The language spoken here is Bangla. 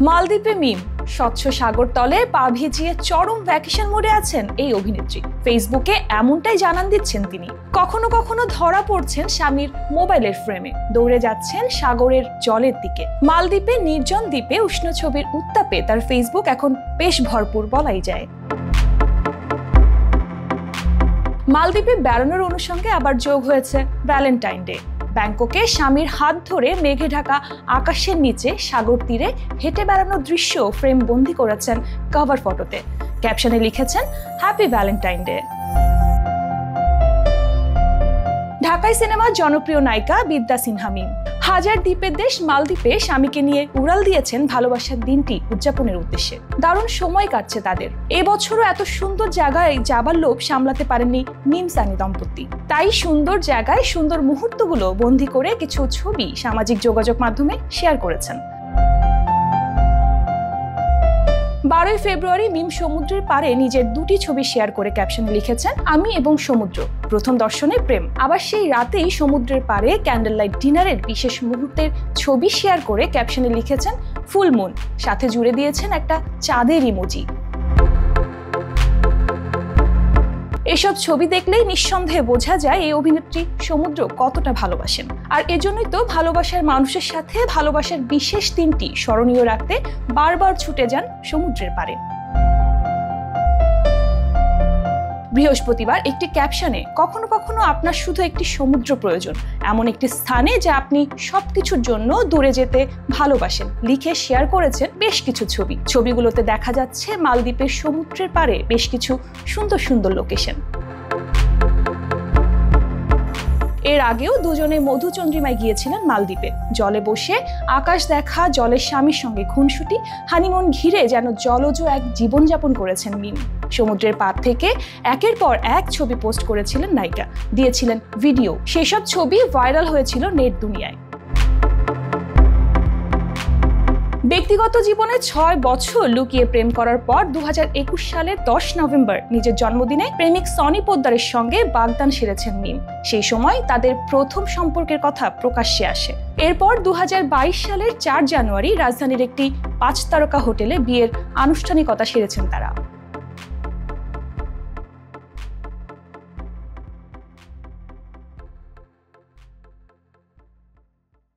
মালদ্বীপে মিম, স্বচ্ছ সাগর তলে পা ভিজিয়ে চরম ভ্যাকেশন মোডে আছেন এই অভিনেত্রী। ফেসবুকে এমনটাই জানান দিচ্ছেন তিনি। কখনো কখনো ধরা পড়ছেন স্বামীর মোবাইলের ফ্রেমে, দৌড়ে যাচ্ছেন সাগরের জলের দিকে। মালদ্বীপে নির্জন দ্বীপে উষ্ণ ছবির উত্তাপে তার ফেসবুক এখন বেশ ভরপুর বলাই যায়। মালদ্বীপে বেড়ানোর অনুষঙ্গে আবার যোগ হয়েছে ভ্যালেন্টাইন ডে। ব্যাংককে স্বামীর হাত ধরে মেঘে ঢাকা আকাশের নিচে সাগর তীরে হেঁটে বেড়ানোর দৃশ্য ফ্রেম বন্দি করেছেন কভার ফটোতে। ক্যাপশনে লিখেছেন হ্যাপি ভ্যালেন্টাইন ডে। ঢাকাই সিনেমার জনপ্রিয় নায়িকা বিদ্যা সিনহা মিম হাজার দ্বীপের দেশ মালদ্বীপে স্বামীকে নিয়ে উড়াল দিয়েছেন ভালোবাসার দিনটি উদযাপনের উদ্দেশ্যে। দারুণ সময় কাটছে তাদের। এবছরও এত সুন্দর জায়গায় যাবার লোভ সামলাতে পারেননি মিম সানি দম্পতি। তাই সুন্দর জায়গায় সুন্দর মুহূর্তগুলো বন্দি করে কিছু ছবি সামাজিক যোগাযোগ মাধ্যমে শেয়ার করেছেন। 12 ফেব্রুয়ারি মিম সমুদ্রের পাড়ে নিজের দুটি ছবি শেয়ার করে ক্যাপশনে লিখেছেন আমি এবং সমুদ্র, প্রথম দর্শনে প্রেম। আবার সেই রাতেই সমুদ্রের পাড়ে ক্যান্ডেল লাইট ডিনারের বিশেষ মুহূর্তের ছবি শেয়ার করে ক্যাপশনে লিখেছেন ফুল মুন, সাথে জুড়ে দিয়েছেন একটা চাঁদের ইমোজি। এসব ছবি দেখলেই নিঃসন্দেহে বোঝা যায় এই অভিনেত্রী সমুদ্র কতটা ভালোবাসেন। আর এজন্যই তো ভালোবাসার মানুষের সাথে ভালোবাসার বিশেষ দিনটি স্মরণীয় রাখতে বারবার ছুটে যান সমুদ্রের পাড়ে। বৃহস্পতিবার একটি ক্যাপশনে কখনো কখনো আপনার শুধু একটি সমুদ্র প্রয়োজন, এমন একটি স্থানে যা আপনি সবকিছুর জন্য দূরে যেতে ভালোবাসেন, লিখে শেয়ার করেছেন বেশ কিছু ছবি। ছবিগুলোতে দেখা যাচ্ছে মালদ্বীপের সমুদ্রের পাড়ে বেশ কিছু সুন্দর সুন্দর লোকেশন। এর আগেও দুজনে মধুচন্দ্রিমায় গিয়েছিলেন মালদ্বীপে। জলে বসে আকাশ দেখা, জলের স্বামীর সঙ্গে খুনসুটি, হানিমুন ঘিরে যেন জলজ এক জীবনযাপন করেছেন মিম। সমুদ্রের পাড় থেকে একের পর এক ছবি পোস্ট করেছিলেন নায়িকা, দিয়েছিলেন ভিডিও। সেসব ছবি ভাইরাল হয়েছিল নেট দুনিয়ায়। ব্যক্তিগত জীবনে 6 বছর লুকিয়ে প্রেম করার পর 2021 সালের 10 নভেম্বর নিজের জন্মদিনে প্রেমিক সনি পোদ্দারের সঙ্গে বাগদান সেরেছেন মিম। সেই সময় তাদের প্রথম সম্পর্কের কথা প্রকাশ্যে আসে। এরপর 2022 সালের 4 জানুয়ারি রাজধানীর একটি 5 তারকা হোটেলে বিয়ের আনুষ্ঠানিকতা সেরেছেন তারা।